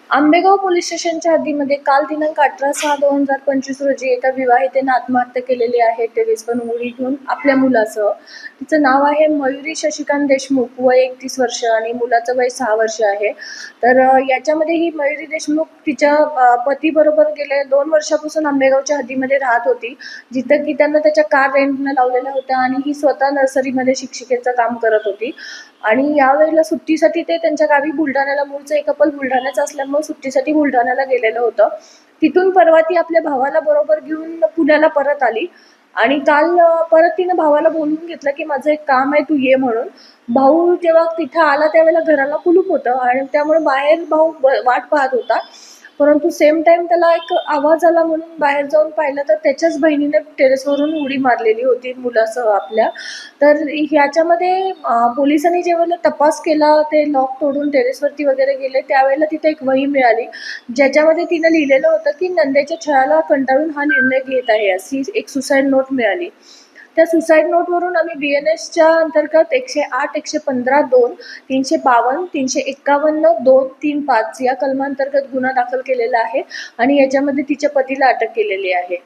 Ambegaon police स्टेशनच्या हद्दीमध्ये काल दिनांक 18/6/2025 रोजी एका विवाहितेने आत्महत्या केलेली आहे टेरेसवर उडी घेऊन आपल्या मुलासह. तिचं नाव आहे मयुरी शशिकांत देशमुख, वय 31 वर्ष आणि मुलाचं वय 6 वर्ष आहे. तर याच्यामध्ये ही मयुरी देशमुख तिच्या पतीबरोबर गेल्या 2 वर्षापासून आंबेगावच्या हद्दीमध्ये राहत होती, जिथं की त्यांना त्याच्या कार रेंटनं लावलेल्या होत्या आणि ही स्वतः नर्सरीमध्ये शिक्षिकेचं काम करत होती. आणि यावेळेला सुट्टीसाठी ते त्यांच्या गावी बुलढाण्याला, मूळचं एक कपल बुलढाण्याचं असल्यामुळे सुट्टीसाठी बुलढाण्याला गेलेलं होतं. तिथून परवा ती आपल्या भावाला बरोबर घेऊन पुण्याला परत आली आणि काल परत तिनं भावाला बोलवून घेतलं की माझं एक काम आहे, तू ये म्हणून. भाऊ जेव्हा तिथं आला त्यावेळेला घराला कुलूप होतं आणि त्यामुळे बाहेर भाऊ वाट पाहत होता. परंतु सेम टाइम त्याला एक आवाज आला म्हणून बाहेर जाऊन पाहिलं तर त्याच्याच बहिणीने टेरेसवरून उडी मारलेली होती मुलासह आपल्या. तर ह्याच्यामध्ये पोलिसांनी जेव्हा तपास केला, ते लॉक तोडून टेरेसवरती वगैरे गेले, त्यावेळेला तिथे एक वही मिळाली, ज्याच्यामध्ये तिनं लिहिलेलं होतं की नंदेच्या छळाला कंटाळून हा निर्णय घेत आहे, अशी एक सुसाईड नोट मिळाली. त्या सुसाईड नोटवरून आम्ही BNSच्या अंतर्गत 108, 115(2), 352, 351, 2, 3, 5 या कलमांतर्गत गुन्हा दाखल केलेला आहे आणि याच्यामध्ये तिच्या पतीला अटक केलेली आहे.